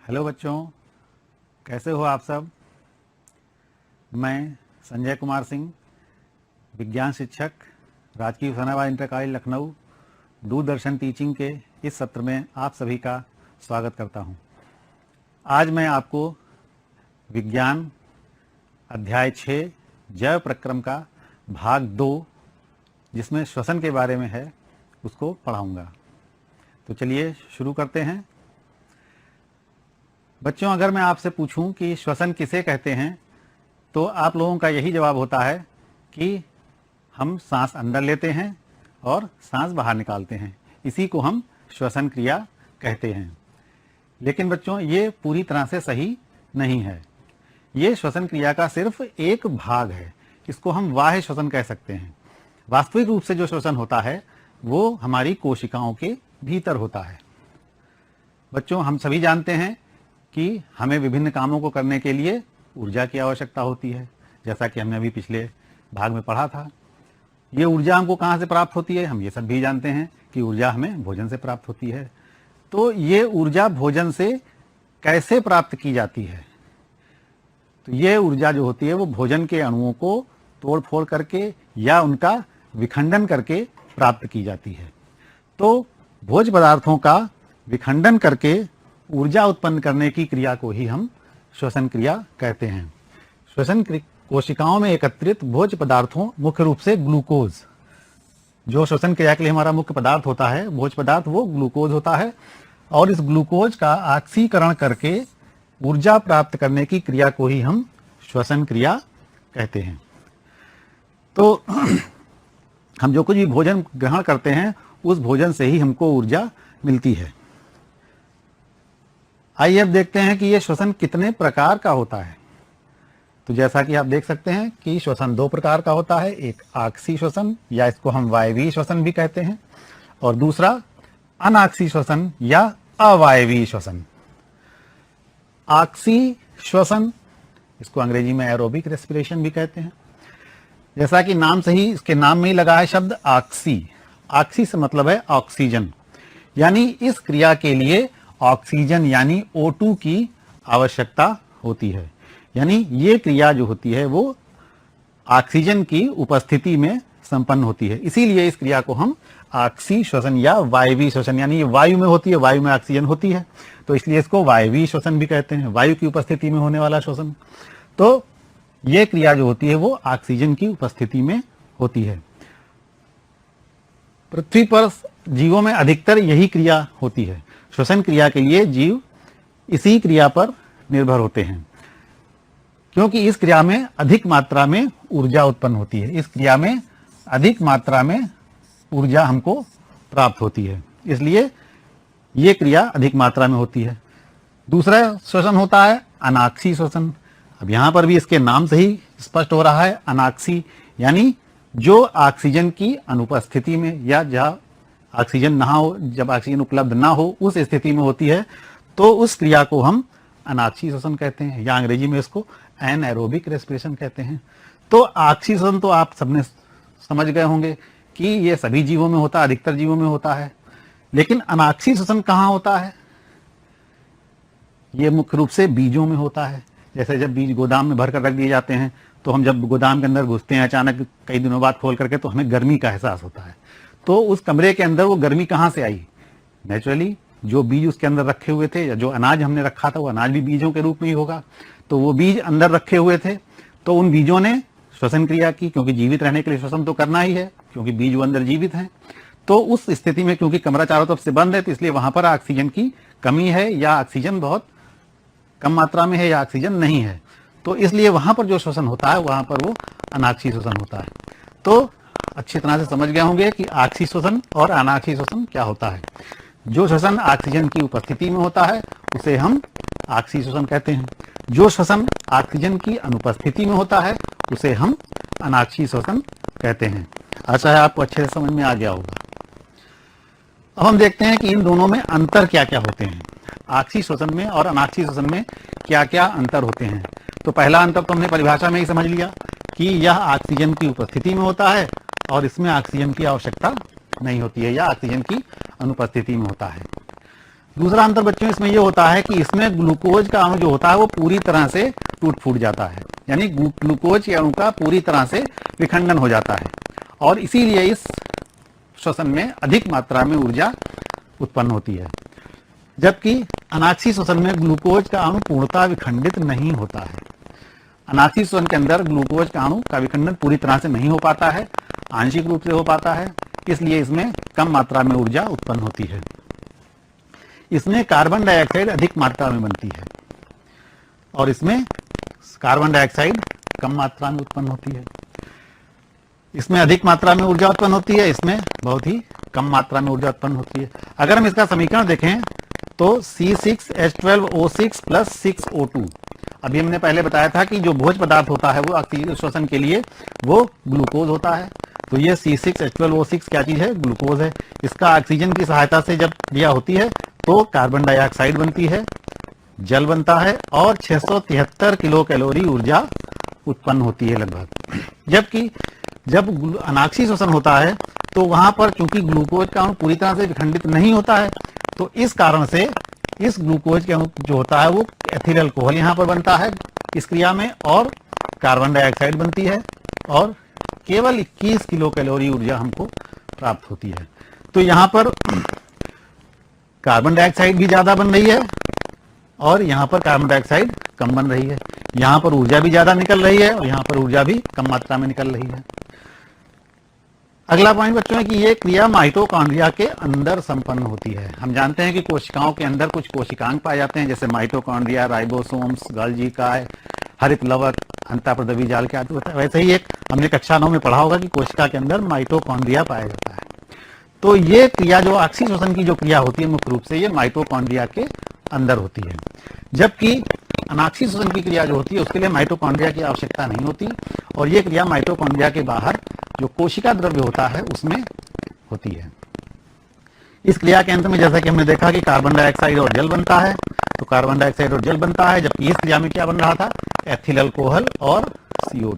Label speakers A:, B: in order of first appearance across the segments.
A: Hello बच्चों, कैसे हो आप सब। मैं संजय कुमार सिंह, विज्ञान शिक्षक, राजकीय Husainabad inter college Lucknow, Doordarshan teaching के इस सत्र में आप सभी का स्वागत करता हूं। आज मैं आपको विज्ञान अध्याय 6 जैव प्रक्रम का भाग 2, जिसमें श्वसन के बारे में है, उसको पढ़ाऊंगा। तो चलिए शुरू करते हैं। बच्चों, अगर मैं आपसे पूछूं कि श्वसन किसे कहते हैं, तो आप लोगों का यही जवाब होता है कि हम सांस अंदर लेते हैं और सांस बाहर निकालते हैं, इसी को हम श्वसन क्रिया कहते हैं। लेकिन बच्चों, ये पूरी तरह से सही नहीं है। ये श्वसन क्रिया का सिर्फ एक भाग है। इसको हम बाह्य श्वसन कह सकते हैं। वास्तविक रूप से जो श्वसन होता है वो हमारी कोशिकाओं के भीतर होता है। बच्चों, हम सभी जानते हैं कि हमें विभिन्न कामों को करने के लिए ऊर्जा की आवश्यकता होती है, जैसा कि हमने अभी पिछले भाग में पढ़ा था। ये ऊर्जा हमको कहाँ से प्राप्त होती है, हम ये सब भी जानते हैं कि ऊर्जा हमें भोजन से प्राप्त होती है। तो ये ऊर्जा भोजन से कैसे प्राप्त की जाती है? तो ये ऊर्जा जो होती है वो भोजन के अणुओं को तोड़ फोड़ करके या उनका विखंडन करके प्राप्त की जाती है। तो भोज्य पदार्थों का विखंडन करके ऊर्जा उत्पन्न करने की क्रिया को ही हम श्वसन क्रिया कहते हैं। श्वसन कोशिकाओं में एकत्रित भोज्य पदार्थों, मुख्य रूप से ग्लूकोज, जो श्वसन क्रिया के लिए हमारा मुख्य पदार्थ होता है, भोज्य पदार्थ, वो ग्लूकोज होता है। और इस ग्लूकोज का ऑक्सीकरण करके ऊर्जा प्राप्त करने की क्रिया को ही हम श्वसन क्रिया कहते हैं। तो हम जो कुछ भी भोजन ग्रहण करते हैं, उस भोजन से ही हमको ऊर्जा मिलती है। आइए अब देखते हैं कि यह श्वसन कितने प्रकार का होता है। तो जैसा कि आप देख सकते हैं कि श्वसन 2 प्रकार का होता है। एक आक्सीय श्वसन, या इसको हम वायवीय श्वसन भी कहते हैं, और दूसरा अनाक्सीय श्वसन या अवायवीय श्वसन। आक्सीय श्वसन, इसको अंग्रेजी में एरोबिक रेस्पिरेशन भी कहते हैं। जैसा कि नाम से ही, इसके नाम में ही लगा है शब्द आक्सी। आक्सी से मतलब है ऑक्सीजन, यानी इस क्रिया के लिए ऑक्सीजन यानी O2 की आवश्यकता होती है। यानी ये क्रिया जो होती है वो ऑक्सीजन की उपस्थिति में संपन्न होती है। इसीलिए इस क्रिया को हम आक्सीय श्वसन या वायवीय श्वसन, यानी ये वायु में होती है, वायु में ऑक्सीजन होती है, तो इसलिए इसको वायवीय श्वसन भी कहते हैं, वायु की उपस्थिति में होने वाला श्वसन। तो ये क्रिया जो होती है वो ऑक्सीजन की उपस्थिति में होती है। पृथ्वी पर जीवों में अधिकतर यही क्रिया होती है। श्वसन क्रिया के लिए जीव इसी क्रिया पर निर्भर होते हैं, क्योंकि इस क्रिया में अधिक मात्रा में ऊर्जा उत्पन्न होती है। इस क्रिया में अधिक मात्रा में ऊर्जा हमको प्राप्त होती है, इसलिए ये क्रिया अधिक मात्रा में होती है। दूसरा श्वसन होता है अनाक्सीय श्वसन। अब यहां पर भी इसके नाम से ही स्पष्ट हो रहा है, अनाक्सीय यानी जो ऑक्सीजन की अनुपस्थिति में या जहां ऑक्सीजन ना हो, जब ऑक्सीजन उपलब्ध ना हो, उस स्थिति में होती है, तो उस क्रिया को हम अनाक्सीय श्वसन कहते हैं, या अंग्रेजी में इसको एनएरोबिक रेस्पिरेशन कहते हैं। तो ऑक्सीय श्वसन तो आप सबने समझ गए होंगे कि ये सभी जीवों में होता है, अधिकतर जीवों में होता है। लेकिन अनाक्सीय श्वसन कहाँ होता है? ये मुख्य रूप से बीजों में होता है। जैसे जब बीज गोदाम में भर कर रख दिए जाते हैं, तो हम जब गोदाम के अंदर घुसते हैं अचानक कई दिनों बाद खोल करके, तो हमें गर्मी का एहसास होता है। तो उस कमरे के अंदर वो गर्मी कहाँ से आई? नेचुरली जो बीज उसके अंदर रखे हुए थे, या जो अनाज हमने रखा था, वो अनाज भी बीजों के रूप में ही होगा। तो वो बीज अंदर रखे हुए थे, तो उन बीजों ने श्वसन क्रिया की, क्योंकि जीवित रहने के लिए श्वसन तो करना ही है, क्योंकि बीज वो अंदर जीवित हैं। तो उस स्थिति में, क्योंकि कमरा चारों तरफ से बंद है, तो इसलिए वहां पर ऑक्सीजन की कमी है, या ऑक्सीजन बहुत कम मात्रा में है, या ऑक्सीजन नहीं है। तो इसलिए वहां पर जो श्वसन होता है, वहां पर वो अनाक्सीय श्वसन होता है। तो अच्छी तरह से समझ गए होंगे कि आक्सीय श्वसन और अनाक्सीय श्वसन क्या होता है। जो श्वसन ऑक्सीजन की उपस्थिति में होता है उसे हम आक्सीय श्वसन कहते हैं। जो श्वसन ऑक्सीजन की अनुपस्थिति में होता है उसे हम अनाक्सीय श्वसन कहते हैं। आशा है आपको अच्छे से समझ में आ गया होगा। अब हम देखते हैं कि इन दोनों में अंतर क्या क्या होते हैं। आक्सीय श्वसन में और अनाक्सीय श्वसन में क्या क्या अंतर होते हैं। तो पहला अंतर तो हमने परिभाषा में ही समझ लिया कि यह ऑक्सीजन की उपस्थिति में होता है और इसमें ऑक्सीजन की आवश्यकता नहीं होती है, या ऑक्सीजन की अनुपस्थिति में होता है। दूसरा अंतर बच्चों इसमें ये होता है कि इसमें ग्लूकोज का अणु जो होता है वो पूरी तरह से टूट फूट जाता है, यानी ग्लूकोज के अणु का पूरी तरह से विखंडन हो जाता है और इसीलिए इस श्वसन में अधिक मात्रा में ऊर्जा उत्पन्न होती है। जबकि अनाक्षी श्वसन में ग्लूकोज का अणु पूर्णतः विखंडित नहीं होता है। अनाक्षी श्वसन के अंदर ग्लूकोज का अणु का विखंडन पूरी तरह से नहीं हो पाता है, आंशिक रूप से हो पाता है, इसलिए इसमें कम मात्रा में ऊर्जा उत्पन्न होती है। इसमें कार्बन डाइऑक्साइड अधिक मात्रा में बनती है और इसमें कार्बन डाइऑक्साइड कम मात्रा में उत्पन्न होती है। इसमें अधिक मात्रा में ऊर्जा उत्पन्न होती है, इसमें बहुत ही कम मात्रा में ऊर्जा उत्पन्न होती है। अगर हम इसका समीकरण देखें तो C6H12O6 प्लस 6O2, अभी हमने पहले बताया था कि जो भोज्य पदार्थ होता है वो श्वसन के लिए वो ग्लूकोज होता है, तो ये C6H12O6 क्या चीज है? ग्लूकोज है। इसका ऑक्सीजन की सहायता से जब क्रिया होती है तो कार्बन डाइऑक्साइड बनती है, जल बनता है और 673 किलो कैलोरी ऊर्जा उत्पन्न होती है लगभग। जबकि जब अनाक्षी श्वसन होता है तो वहां पर चूंकि ग्लूकोज का अणु पूरी तरह से विखंडित नहीं होता है, तो इस कारण से इस ग्लूकोज के अणु जो होता है वो एथिल अल्कोहल यहाँ पर बनता है इस क्रिया में और कार्बन डाइऑक्साइड बनती है और केवल 21 किलो कैलोरी ऊर्जा हमको प्राप्त होती है। तो यहाँ पर कार्बन डाइऑक्साइड भी ज्यादा बन रही है और यहाँ पर कार्बन डाइऑक्साइड कम बन रही है। यहाँ पर ऊर्जा भी ज्यादा निकल रही है और यहाँ पर ऊर्जा भी कम मात्रा में निकल रही है। अगला पॉइंट बच्चों है कि ये क्रिया माइटोकॉन्ड्रिया के अंदर संपन्न होती है। हम जानते हैं कि कोशिकाओं के अंदर कुछ कोशिकांग पाए जाते हैं, जैसे माइटोकॉन्ड्रिया, राइबोसोम्स, गोल्गी काय, हरित लवक, अंतःप्रद्रवी जाल के आदि होता है। वैसे ही एक हमने कक्षा 9 में पढ़ा होगा कि कोशिका के अंदर माइटोकॉन्ड्रिया पाया जाता है। तो ये क्रिया जो ऑक्सी श्वसन की जो क्रिया होती है मुख्य रूप से ये माइटोकॉन्ड्रिया के अंदर होती है, जबकि अनाक्षी श्वसन की क्रिया जो होती है उसके लिए माइटोकॉन्ड्रिया की आवश्यकता नहीं होती और ये क्रिया माइटोकॉन्ड्रिया के बाहर जो कोशिका द्रव्य होता है उसमें होती है। इस क्रिया के अंत में जैसा कि हमने देखा कि कार्बन डाइऑक्साइड और जल बनता है, तो कार्बन डाइऑक्साइड और जल बनता है, जबकि इस क्रिया में क्या बन रहा था? एथिल अल्कोहल और CO।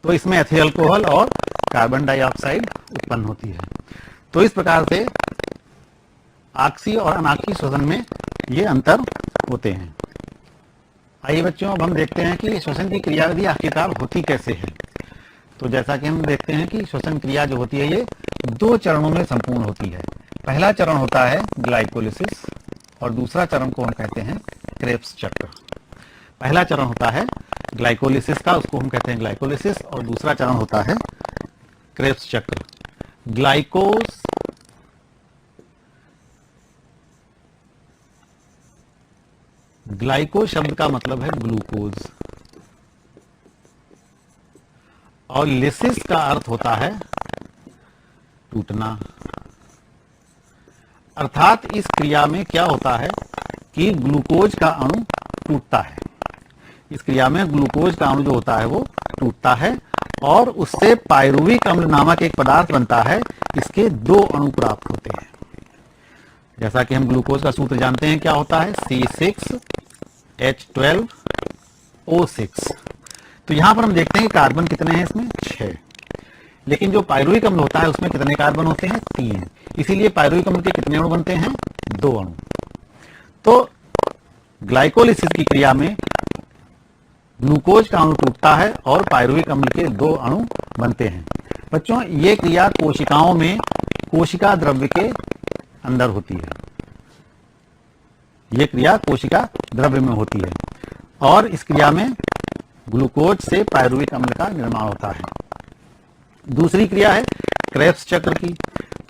A: तो इसमें एथिल अल्कोहल और कार्बन डाइऑक्साइड उत्पन्न होती है। तो इस प्रकार से आक्षी और अनाक्षी श्वसन में ये अंतर होते हैं। आइए बच्चों अब हम देखते हैं कि श्वसन की क्रिया विधि आखिरकार होती कैसे है। तो जैसा कि हम देखते हैं कि श्वसन क्रिया जो होती है ये 2 चरणों में संपूर्ण होती है। पहला चरण होता है ग्लाइकोलिसिस और दूसरा चरण को हम कहते हैं क्रेब्स चक्र। पहला चरण होता है ग्लाइकोलिसिस का, उसको हम कहते हैं ग्लाइकोलिसिस, और दूसरा चरण होता है क्रेब्स चक्र। ग्लाइको शब्द का मतलब है ग्लूकोज और लिसिस का अर्थ होता है टूटना। अर्थात इस क्रिया में क्या होता है कि ग्लूकोज का अणु टूटता है। इस क्रिया में ग्लूकोज का अणु जो होता है वो टूटता है और उससे पायरुविक अम्ल नामक एक पदार्थ बनता है। इसके 2 अणु प्राप्त होते हैं। जैसा कि हम ग्लूकोज का सूत्र जानते हैं क्या होता है? C6H12O6। तो यहां पर हम देखते हैं कि कार्बन कितने हैं इसमें? 6। लेकिन जो पायरुविक अम्ल होता है उसमें कितने कार्बन होते हैं? 3। इसीलिए पायरुविक अम्ल के कितने अणु बनते हैं? 2 अणु। तो ग्लाइकोलिसिस की क्रिया में ग्लूकोज का अणु टूटता है और पायरुविक अम्ल के 2 अणु बनते हैं। बच्चों ये क्रिया कोशिकाओं में कोशिका द्रव्य के अंदर होती है। यह क्रिया कोशिका द्रव्य में होती है और इस क्रिया में ग्लूकोज से पायरुविक अम्ल का निर्माण होता है। दूसरी क्रिया है क्रेब्स चक्र की।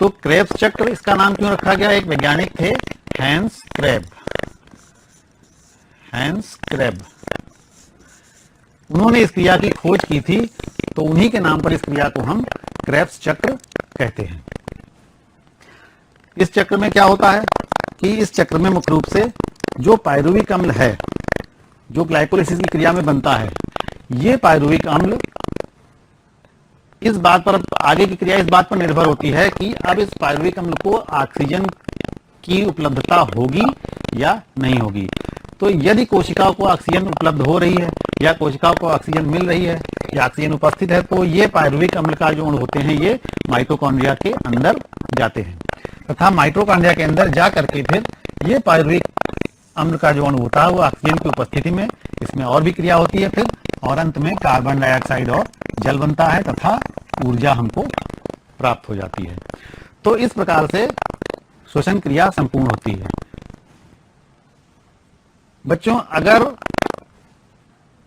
A: तो क्रेब्स चक्र इसका नाम क्यों रखा गया? एक वैज्ञानिक थे हैंस क्रेब। उन्होंने इस क्रिया की खोज की थी, तो उन्हीं के नाम पर इस क्रिया को हम क्रेब्स चक्र कहते हैं। इस चक्र में क्या होता है कि इस चक्र में मुख्य रूप से जो पायरुविक अम्ल है जो ग्लाइकोलिसिस की क्रिया में बनता है, ये पायरुविक अम्ल इस बात पर, आगे की क्रिया इस बात पर निर्भर होती है कि अब इस पायरुविक अम्ल को ऑक्सीजन की उपलब्धता होगी या नहीं होगी। तो यदि कोशिकाओं को ऑक्सीजन उपलब्ध हो रही है या कोशिकाओं को ऑक्सीजन मिल रही है या ऑक्सीजन उपस्थित है, तो ये पायरुविक अम्ल का जो अणु होते हैं ये माइटोकॉन्ड्रिया के अंदर जाते हैं तथा माइटोकॉन्ड्रिया के अंदर जा करके फिर ये पायरुविक अम्ल का जो अणु होता है वो ऑक्सीजन की उपस्थिति में इसमें और भी क्रिया होती है फिर, और अंत में कार्बन डाइऑक्साइड और जल बनता है तथा ऊर्जा हमको प्राप्त हो जाती है। तो इस प्रकार से श्वसन क्रिया संपूर्ण होती है। बच्चों, अगर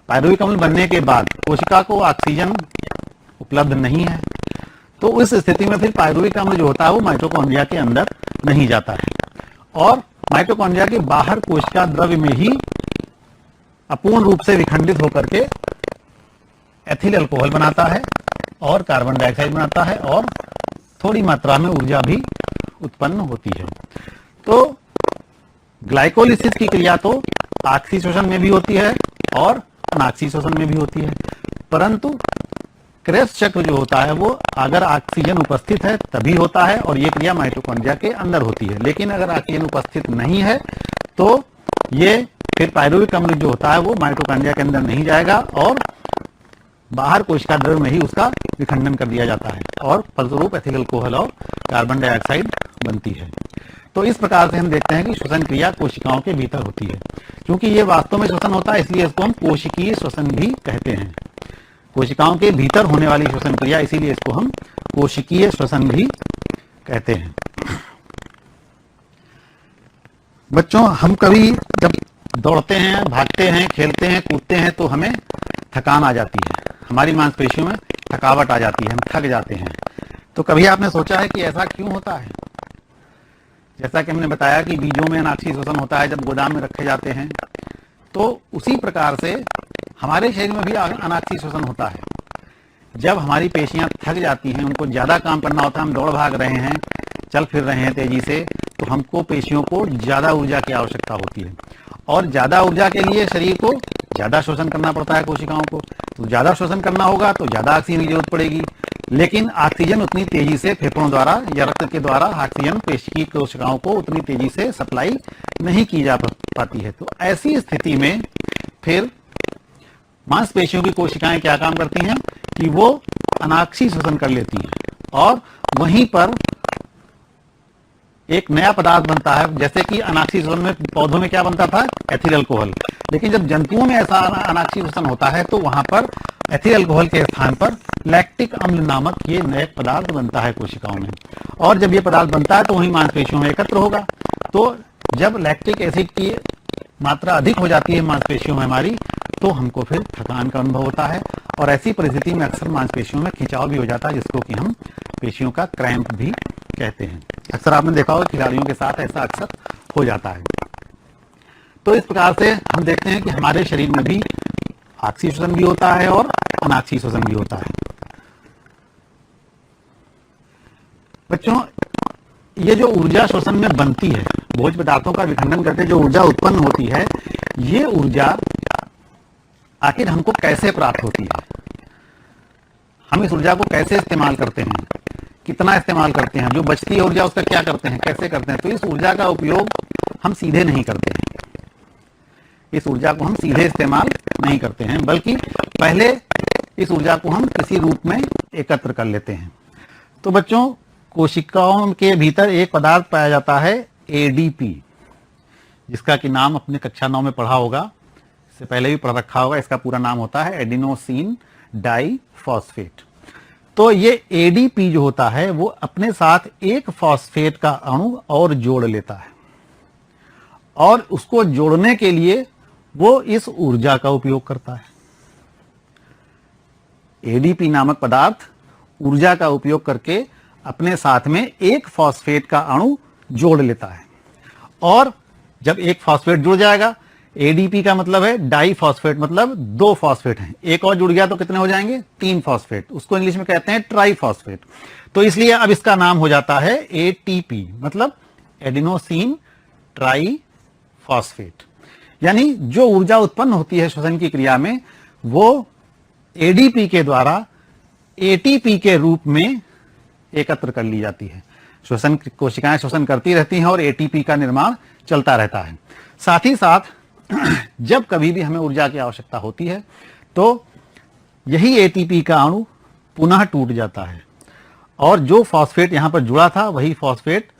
A: पायरुविक अम्ल बनने के बाद कोशिका को ऑक्सीजन उपलब्ध नहीं है तो उस स्थिति में फिर पायरुविक अम्ल जो होता है वो माइटोकॉन्ड्रिया के अंदर नहीं जाता है और माइटोकॉन्ड्रिया के बाहर कोशिका द्रव्य में ही अपूर्ण रूप से विखंडित होकर के एथिल अल्कोहल बनाता है और कार्बन डाइऑक्साइड बनाता है और थोड़ी मात्रा में ऊर्जा भी उत्पन्न होती है। तो ग्लाइकोलिसिस की क्रिया तो ऑक्सी श्वसन में भी होती है और अनाक्सी श्वसन में भी होती है, परंतु क्रेब्स चक्र जो होता है वो अगर ऑक्सीजन उपस्थित है तभी होता है और ये क्रिया माइटोकॉन्ड्रिया के अंदर होती है। लेकिन अगर ऑक्सीजन उपस्थित नहीं है तो ये फिर पायरुविक अम्ल जो होता है वो माइटोकॉन्ड्रिया के अंदर नहीं जाएगा और बाहर कोशिका द्रव्य में ही उसका विखंडन कर दिया जाता है और फलस्वरूप एथिल अल्कोहल और कार्बन डाइऑक्साइड बनती है। तो इस प्रकार से हम देखते हैं कि श्वसन क्रिया कोशिकाओं के भीतर होती है। क्योंकि ये वास्तव में श्वसन होता है इसलिए इसको हम कोशिकीय श्वसन भी कहते हैं। कोशिकाओं के भीतर होने वाली श्वसन क्रिया, इसीलिए इसको हम कोशिकीय श्वसन भी कहते हैं। बच्चों, हम कभी जब दौड़ते हैं, भागते हैं, खेलते हैं, कूदते हैं तो हमें थकान आ जाती है, हमारी मांसपेशियों में थकावट आ जाती है, हम थक जाते हैं। तो कभी आपने सोचा है कि ऐसा क्यों होता है? जैसा कि हमने बताया कि बीजों में अनाक्षी श्वसन होता है जब गोदाम में रखे जाते हैं, तो उसी प्रकार से हमारे शरीर में भी अनाक्षी श्वसन होता है। जब हमारी पेशियां थक जाती हैं, उनको ज्यादा काम करना होता है, हम दौड़ भाग रहे हैं, चल फिर रहे हैं तेजी से, तो हमको पेशियों को ज्यादा ऊर्जा की आवश्यकता होती है और ज्यादा ऊर्जा के लिए शरीर को ज्यादा शोषण करना पड़ता है कोशिकाओं को। तो ज्यादा शोषण करना होगा तो ज्यादा ऑक्सीजन की जरूरत पड़ेगी, लेकिन ऑक्सीजन उतनी तेजी से फेफड़ों द्वारा या रक्त के द्वारा ऑक्सीजन पेशी की कोशिकाओं को उतनी तेजी से सप्लाई नहीं की जा पाती है। तो ऐसी स्थिति में फिर मांसपेशियों की कोशिकाएं क्या काम करती हैं कि वो अनाक्षी श्वसन कर लेती हैं और वहीं पर एक नया पदार्थ बनता है। जैसे कि अनाक्षी श्वसन में पौधों में क्या बनता था? Ethyl alcohol. लेकिन जब जंतुओं में ऐसा अनाक्षी श्वसन होता है तो वहां पर एथिल अल्कोहल के स्थान पर लैक्टिक अम्ल नामक ये नया पदार्थ बनता है कोशिकाओं में, और जब ये पदार्थ बनता है तो वही मांसपेशियों में एकत्र होगा। तो जब लैक्टिक एसिड की मात्रा अधिक हो जाती है मांसपेशियों में हमारी, तो हमको फिर थकान का अनुभव होता है और ऐसी परिस्थिति में अक्सर मांसपेशियों में खिंचाव भी हो जाता है, जिसको कि हम पेशियों का क्रैम्प भी कहते हैं। अक्सर आपने देखा होगा खिलाड़ियों के साथ ऐसा अक्सर हो जाता है। तो इस प्रकार से हम देखते हैं कि हमारे शरीर में भी ऑक्सी श्वसन भी होता है और अनाक्षी श्वसन भी होता है। बच्चों, ये जो ऊर्जा श्वसन में बनती है, भोज्य पदार्थों का विखंडन करके जो ऊर्जा उत्पन्न होती है, ये ऊर्जा आखिर हमको कैसे प्राप्त होती है? हम इस ऊर्जा को कैसे इस्तेमाल करते हैं, कितना इस्तेमाल करते हैं, जो बचती है ऊर्जा उसका क्या करते हैं, कैसे करते हैं? तो इस ऊर्जा का उपयोग हम सीधे नहीं करते हैं, इस ऊर्जा को हम सीधे इस्तेमाल नहीं करते हैं, बल्कि पहले इस ऊर्जा को हम किसी रूप में एकत्र कर लेते हैं। तो बच्चों, कोशिकाओं के भीतर एक पदार्थ पाया जाता है एडीपी, जिसका कि नाम अपने कक्षा 9 में पढ़ा होगा, इससे पहले भी पढ़ रखा होगा। इसका पूरा नाम होता है एडिनोसिन डाइफॉस्फेट। तो ये एडीपी जो होता है वो अपने साथ एक फॉस्फेट का अणु और जोड़ लेता है और उसको जोड़ने के लिए वो इस ऊर्जा का उपयोग करता है। एडीपी नामक पदार्थ ऊर्जा का उपयोग करके अपने साथ में एक फॉस्फेट का अणु जोड़ लेता है, और जब एक फॉस्फेट जुड़ जाएगा, एडीपी का मतलब है डाइफॉस्फेट, मतलब 2 फॉस्फेट हैं, एक और जुड़ गया तो कितने हो जाएंगे? 3 फॉस्फेट। उसको इंग्लिश में कहते हैं ट्राइफॉस्फेट। तो इसलिए अब इसका नाम हो जाता है एटीपी, मतलब एडिनोसिन ट्राइफॉस्फेट। यानी जो ऊर्जा उत्पन्न होती है श्वसन की क्रिया में, वो एडीपी के द्वारा एटीपी के रूप में एकत्र कर ली जाती है। श्वसन कोशिकाएं श्वसन करती रहती हैं और एटीपी का निर्माण चलता रहता है। साथ ही साथ जब कभी भी हमें ऊर्जा की आवश्यकता होती है तो यही एटीपी का अणु पुनः टूट जाता है और जो फॉस्फेट यहां पर जुड़ा था वही फॉस्फेट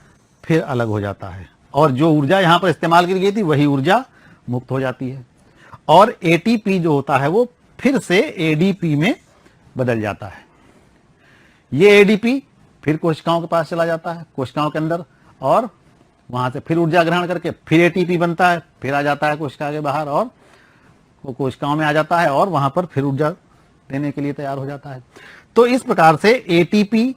A: फिर अलग हो जाता है और जो ऊर्जा यहां पर इस्तेमाल की गई थी वही ऊर्जा मुक्त हो जाती है, और एटीपी जो होता है वो फिर से एडीपी में बदल जाता है। ये एडीपी फिर कोशिकाओं के पास चला जाता है, कोशिकाओं के अंदर, और वहां से फिर ऊर्जा ग्रहण करके फिर एटीपी बनता है, फिर आ जाता है कोशिका के बाहर और वो कोशिकाओं में आ जाता है और वहां पर फिर ऊर्जा देने के लिए तैयार हो जाता है। तो इस प्रकार से एटीपी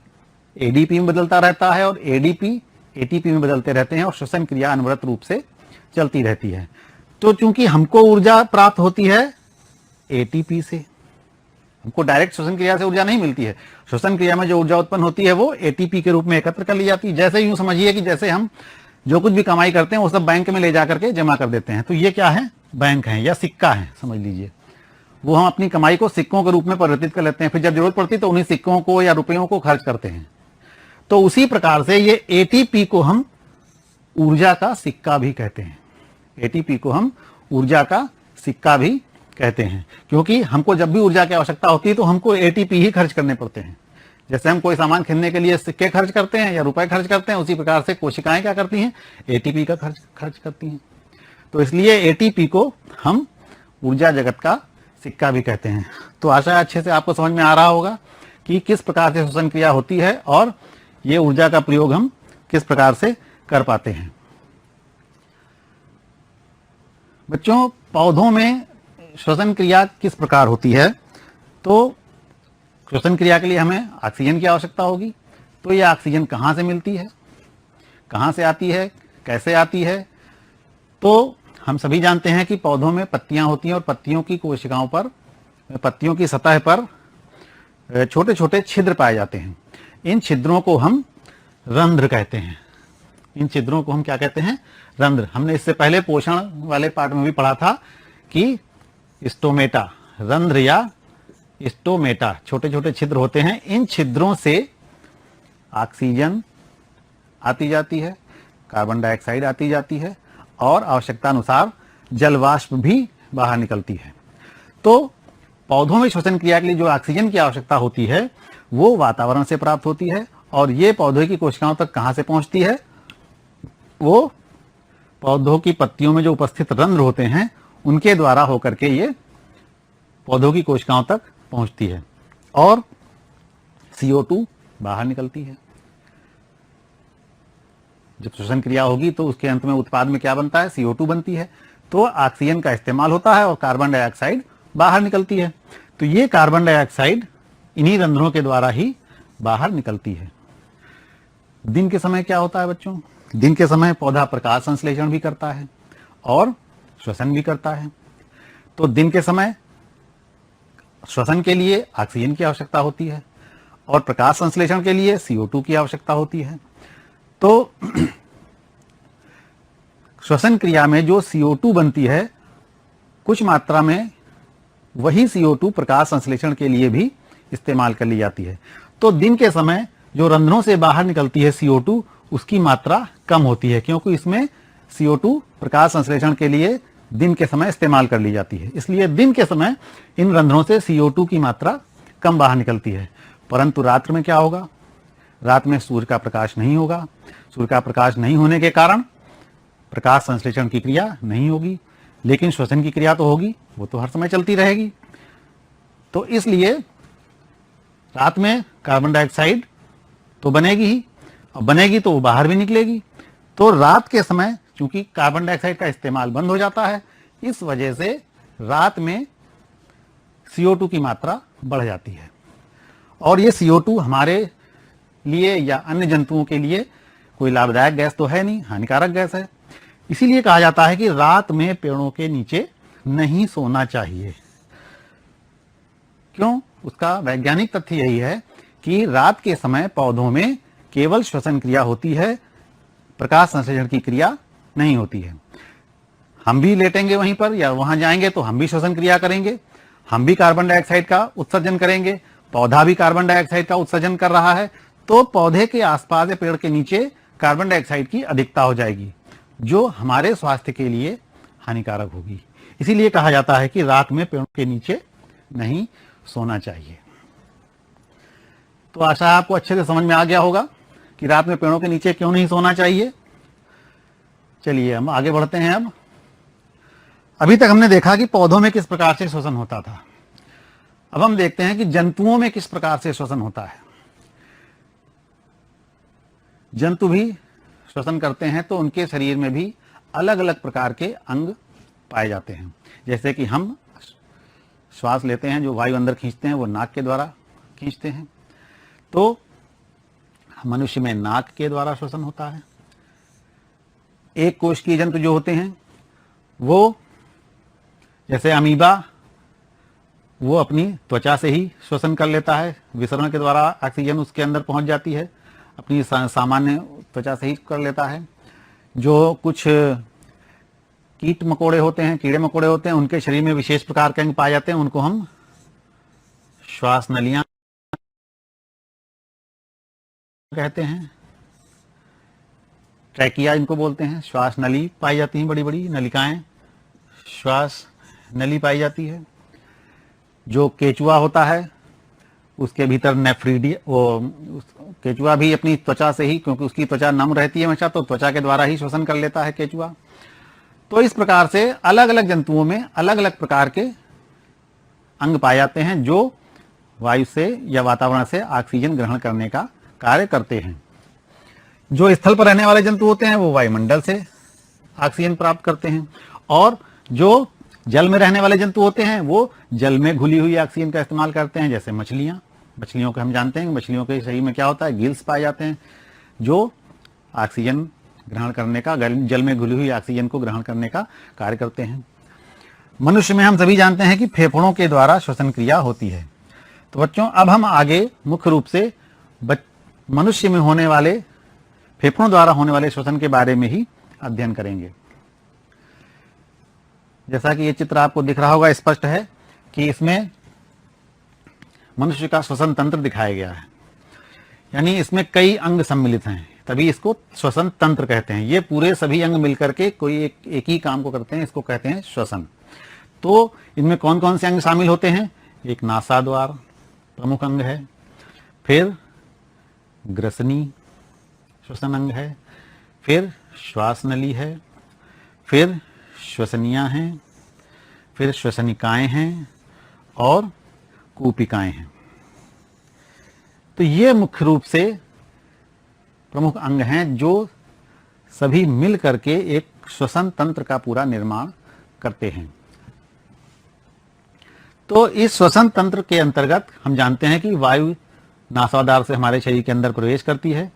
A: एडीपी में बदलता रहता है और एडीपी एटीपी में बदलते रहते हैं और श्वसन क्रिया अनवरत रूप से चलती रहती है। तो चूंकि हमको ऊर्जा प्राप्त होती है एटीपी से, हमको डायरेक्ट श्वसन क्रिया से ऊर्जा नहीं मिलती है, श्वसन क्रिया में जो ऊर्जा उत्पन्न होती है वो एटीपी के रूप में एकत्र कर ली जाती है। जैसे यूं समझिए कि जैसे हम जो कुछ भी कमाई करते हैं वो सब बैंक में ले जाकर के जमा कर देते हैं, तो ये क्या है, बैंक है या सिक्का है समझ लीजिए। वो हम अपनी कमाई को सिक्कों के रूप में परिवर्तित कर लेते हैं, फिर जब जरूरत पड़ती है तो उन्हीं सिक्कों को या रुपयों को खर्च करते हैं। तो उसी प्रकार से ये एटीपी को हम ऊर्जा का सिक्का भी कहते हैं, एटीपी को हम ऊर्जा का सिक्का भी कहते हैं, क्योंकि हमको जब भी ऊर्जा की आवश्यकता होती है तो हमको एटीपी ही खर्च करने पड़ते हैं। जैसे हम कोई सामान खरीदने के लिए सिक्के खर्च करते हैं या रुपए खर्च करते हैं, उसी प्रकार से कोशिकाएं क्या करती हैं, एटीपी का खर्च करती हैं। तो इसलिए एटीपी को हम ऊर्जा जगत का सिक्का भी कहते हैं। तो आशा है अच्छे से आपको समझ में आ रहा होगा कि किस प्रकार से श्वसन क्रिया होती है और ये ऊर्जा का प्रयोग हम किस प्रकार से कर पाते हैं। बच्चों, पौधों में श्वसन क्रिया किस प्रकार होती है, तो श्वसन क्रिया के लिए हमें ऑक्सीजन की आवश्यकता होगी। तो ये ऑक्सीजन कहाँ से मिलती है, कहाँ से आती है, कैसे आती है? तो हम सभी जानते हैं कि पौधों में पत्तियां होती हैं और पत्तियों की कोशिकाओं पर, पत्तियों की सतह पर छोटे छोटे छिद्र पाए जाते हैं। इन छिद्रों को हम रंध्र कहते हैं। इन छिद्रों को हम क्या कहते हैं, रंध्र। हमने इससे पहले पोषण वाले पार्ट में भी पढ़ा था कि स्टोमेटा, रंध्र या स्टोमेटा, छोटे छोटे छिद्र होते हैं। इन छिद्रों से ऑक्सीजन आती जाती है, कार्बन डाइऑक्साइड आती जाती है और आवश्यकता अनुसार जल वाष्प भी बाहर निकलती है। तो पौधों में श्वसन क्रिया के लिए जो ऑक्सीजन की आवश्यकता होती है वो वातावरण से प्राप्त होती है, और ये पौधों की कोशिकाओं तक कहां से पहुंचती है, वो पौधों की पत्तियों में जो उपस्थित रंध्र होते हैं उनके द्वारा होकर के ये पौधों की कोशिकाओं तक पहुंचती है और CO2 बाहर निकलती है। जब श्वसन क्रिया होगी तो उसके अंत में उत्पाद में क्या बनता है, CO2 बनती है। तो ऑक्सीजन का इस्तेमाल होता है और कार्बन डाइऑक्साइड बाहर निकलती है। तो ये कार्बन डाइऑक्साइड इन्हीं रंध्रों के द्वारा ही बाहर निकलती है। दिन के समय क्या होता है बच्चों, दिन के समय पौधा प्रकाश संश्लेषण भी करता है और श्वसन भी करता है। तो दिन के समय श्वसन के लिए ऑक्सीजन की आवश्यकता होती है और प्रकाश संश्लेषण के लिए CO2 की आवश्यकता होती है। तो श्वसन क्रिया में जो CO2 बनती है, कुछ मात्रा में वही CO2 प्रकाश संश्लेषण के लिए भी इस्तेमाल कर ली जाती है। तो दिन के समय जो रंध्रों से बाहर निकलती है CO2, उसकी मात्रा कम होती है, क्योंकि इसमें CO2 प्रकाश संश्लेषण के लिए दिन के समय इस्तेमाल कर ली जाती है। इसलिए दिन के समय इन रंध्रों से CO2 की मात्रा कम बाहर निकलती है। परंतु रात्र में क्या होगा, रात में सूर्य का प्रकाश नहीं होगा। सूर्य का प्रकाश नहीं होने के कारण प्रकाश संश्लेषण की क्रिया नहीं होगी, लेकिन श्वसन की क्रिया तो होगी, वो तो हर समय चलती रहेगी। तो इसलिए रात में कार्बन डाइऑक्साइड तो बनेगी ही, और बनेगी तो वो बाहर भी निकलेगी। तो रात के समय चूंकि कार्बन डाइऑक्साइड का इस्तेमाल बंद हो जाता है, इस वजह से रात में CO2 की मात्रा बढ़ जाती है। और ये CO2 हमारे लिए या अन्य जंतुओं के लिए कोई लाभदायक गैस तो है नहीं, हानिकारक गैस है। इसीलिए कहा जाता है कि रात में पेड़ों के नीचे नहीं सोना चाहिए। क्यों? उसका वैज्ञानिक तथ्य यही है कि रात के समय पौधों में केवल श्वसन क्रिया होती है, प्रकाश संश्लेषण की क्रिया नहीं होती है। हम भी लेटेंगे वहीं पर या वहां जाएंगे तो हम भी श्वसन क्रिया करेंगे, हम भी कार्बन डाइऑक्साइड का उत्सर्जन करेंगे, पौधा भी कार्बन डाइऑक्साइड का उत्सर्जन कर रहा है। तो पौधे के आसपास या पेड़ के नीचे कार्बन डाइऑक्साइड की अधिकता हो जाएगी, जो हमारे स्वास्थ्य के लिए हानिकारक होगी। इसीलिए कहा जाता है कि रात में पेड़ों के नीचे नहीं सोना चाहिए। तो आशा आपको अच्छे से समझ में आ गया होगा कि रात में पेड़ों के नीचे क्यों नहीं सोना चाहिए। चलिए हम आगे बढ़ते हैं। अब अभी तक हमने देखा कि पौधों में किस प्रकार से श्वसन होता था। अब हम देखते हैं कि जंतुओं में किस प्रकार से श्वसन होता है। जंतु भी श्वसन करते हैं तो उनके शरीर में भी अलग अलग प्रकार के अंग पाए जाते हैं। जैसे कि हम श्वास लेते हैं, जो वायु अंदर खींचते हैं वो नाक के द्वारा खींचते हैं, तो मनुष्य में नाक के द्वारा श्वसन होता है। एक कोशिकीय जंतु जो होते हैं वो, जैसे अमीबा, वो अपनी त्वचा से ही श्वसन कर लेता है। विसरण के द्वारा ऑक्सीजन उसके अंदर पहुंच जाती है, अपनी सामान्य त्वचा से ही कर लेता है। जो कुछ कीट मकोड़े होते हैं, कीड़े मकोड़े होते हैं, उनके शरीर में विशेष प्रकार के अंग पाए जाते हैं, उनको हम श्वास नलियां कहते हैं। ट्रैकिया इनको बोलते हैं। श्वास नली पाई जाती हैं, बड़ी बड़ी नलिकाएं श्वास नली पाई जाती है। जो केचुआ होता है उसके भीतर नेफ्रीडिया, वो केचुआ भी अपनी त्वचा से ही, क्योंकि उसकी त्वचा नम रहती है हमेशा, तो त्वचा के द्वारा ही श्वसन कर लेता है केचुआ। तो इस प्रकार से अलग अलग जंतुओं में अलग अलग प्रकार के अंग पाए जाते हैं जो वायु से या वातावरण से ऑक्सीजन ग्रहण करने का कार्य करते हैं। जो स्थल पर रहने वाले जंतु होते हैं वो वायुमंडल से ऑक्सीजन प्राप्त करते हैं, और जो जल में रहने वाले जंतु होते हैं वो जल में घुली हुई ऑक्सीजन का इस्तेमाल करते हैं। जैसे मछलियों को हम जानते हैं, मछलियों के शरीर में क्या होता है, गिल्स पाए जाते हैं जो ऑक्सीजन ग्रहण करने का, जल में घुली हुई ऑक्सीजन को ग्रहण करने का कार्य करते हैं। मनुष्य में हम सभी जानते हैं कि फेफड़ों के द्वारा श्वसन क्रिया होती है। तो बच्चों, अब हम आगे मुख्य रूप से मनुष्य में होने वाले, फेफड़ों द्वारा होने वाले श्वसन के बारे में ही अध्ययन करेंगे। जैसा कि ये चित्र आपको दिख रहा होगा, स्पष्ट है कि इसमें मनुष्य का श्वसन तंत्र दिखाया गया है, यानी इसमें कई अंग सम्मिलित हैं, तभी इसको श्वसन तंत्र कहते हैं। ये पूरे सभी अंग मिलकर के कोई एक ही काम को करते हैं, इसको कहते हैं श्वसन। तो इनमें कौन कौन से अंग शामिल होते हैं? एक नासाद्वार प्रमुख अंग है, फिर ग्रसनी श्वसन अंग है, फिर श्वास नली है, फिर श्वसनियां हैं, फिर श्वसनिकाएं हैं और कूपिकाएं हैं। तो ये मुख्य रूप से प्रमुख अंग हैं जो सभी मिल करके एक श्वसन तंत्र का पूरा निर्माण करते हैं। तो इस श्वसन तंत्र के अंतर्गत हम जानते हैं कि वायु नासाद्वार से हमारे शरीर के अंदर प्रवेश करती है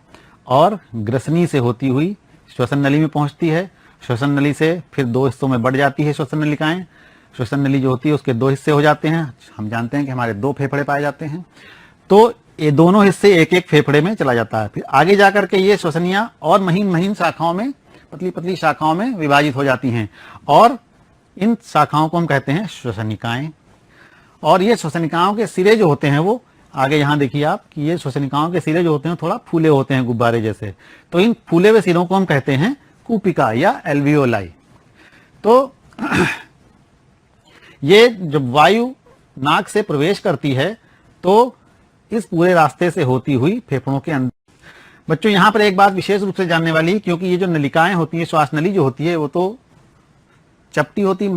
A: और ग्रसनी से होती हुई श्वसन नली में पहुंचती है। श्वसन नली से फिर दो हिस्सों में बढ़ जाती है श्वसन नलिकाएं। श्वसन नली जो होती है उसके दो हिस्से हो जाते हैं। हम जानते हैं कि हमारे दो फेफड़े पाए जाते हैं, तो ये दोनों हिस्से एक एक फेफड़े में चला जाता है। फिर आगे जाकर के ये श्वसनियां और महीन महीन शाखाओं में, पतली पतली शाखाओं में विभाजित हो जाती हैं, और इन शाखाओं को हम कहते हैं श्वसनिकाएं। और ये श्वसनिकाओं के सिरे जो होते हैं वो, आगे यहाँ देखिए आप कि ये श्वसनिकाओं के सिरे जो होते हैं थोड़ा फूले होते हैं, गुब्बारे जैसे। तो इन फूले हुए सिरों को हम कहते हैं कूपिका या एल्वियोलाई। तो ये जब वायु नाक से प्रवेश करती है तो इस पूरे रास्ते से होती हुई फेफड़ों के अंदर। बच्चों, यहां पर एक बात विशेष रूप से जानने वाली, क्योंकि ये जो नलिकाएं होती है, श्वास नली जो होती है वो तो चपटी होती,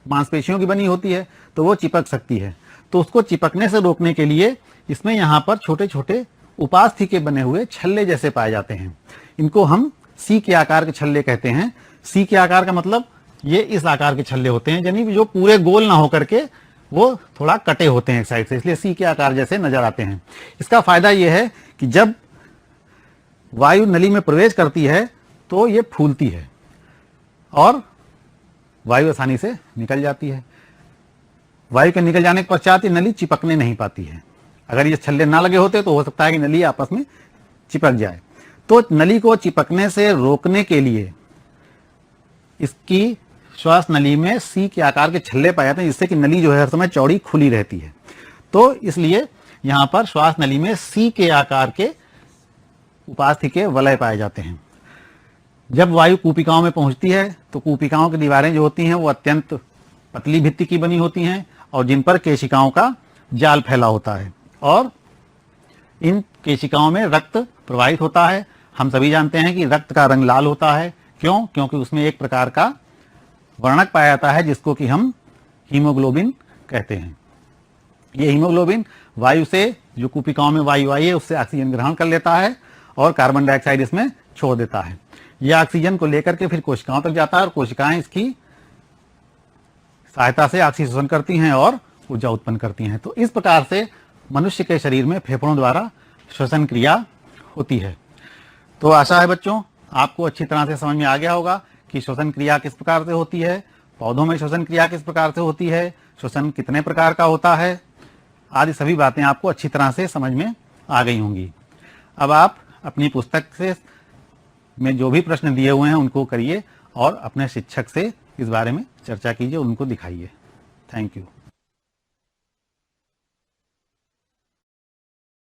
A: मांसपेशियों की बनी होती है, तो वो चिपक सकती है। तो उसको चिपकने से रोकने के लिए इसमें यहाँ पर छोटे छोटे उपास्थि के बने हुए छल्ले जैसे पाए जाते हैं। इनको हम सी के आकार के छल्ले कहते हैं। सी के आकार का मतलब ये इस आकार के छल्ले होते हैं, यानी जो पूरे गोल ना होकर के वो थोड़ा कटे होते हैं एक साइड से, इसलिए सी के आकार जैसे नजर आते हैं। इसका फायदा यह है कि जब वायु नली में प्रवेश करती है तो ये फूलती है और वायु आसानी से निकल जाती है। वायु के निकल जाने के पश्चात ये नली चिपकने नहीं पाती है। अगर ये छल्ले ना लगे होते तो हो सकता है कि नली आपस में चिपक जाए। तो नली को चिपकने से रोकने के लिए इसकी श्वास नली में सी के आकार के छल्ले पाए जाते हैं, जिससे कि नली जो है हर समय चौड़ी खुली रहती है। तो इसलिए यहां पर श्वास नली में सी के आकार के उपास्थि के वलय पाए जाते हैं। जब वायु कूपिकाओं में पहुंचती है तो कूपिकाओं की दीवारें जो होती हैं वो अत्यंत पतली भित्ति की बनी होती हैं और जिन पर केशिकाओं का जाल फैला होता है, और इन केशिकाओं में रक्त प्रवाहित होता है। हम सभी जानते हैं कि रक्त का रंग लाल होता है, क्यों? क्योंकि उसमें एक प्रकार का वर्णक पाया जाता है जिसको कि हम हीमोग्लोबिन कहते हैं। ये हीमोग्लोबिन वायु से, जो कुपिकाओं में वायु आई है उससे ऑक्सीजन ग्रहण कर लेता है और कार्बन डाइऑक्साइड इसमें छोड़ देता है। यह ऑक्सीजन को लेकर के फिर कोशिकाओं तक जाता है और कोशिकाएं इसकी सहायता से ऑक्सीजन करती हैं और ऊर्जा उत्पन्न करती हैं। तो इस प्रकार से मनुष्य के शरीर में फेफड़ों द्वारा श्वसन क्रिया होती है। तो आशा है बच्चों आपको अच्छी तरह से समझ में आ गया होगा कि श्वसन क्रिया किस प्रकार से होती है, पौधों में श्वसन क्रिया किस प्रकार से होती है, श्वसन कितने प्रकार का होता है, आदि सभी बातें आपको अच्छी तरह से समझ में आ गई होंगी। अब आप अपनी पुस्तक से में जो भी प्रश्न दिए हुए हैं उनको करिए और अपने शिक्षक से इस बारे में चर्चा कीजिए, उनको दिखाइए। Thank you.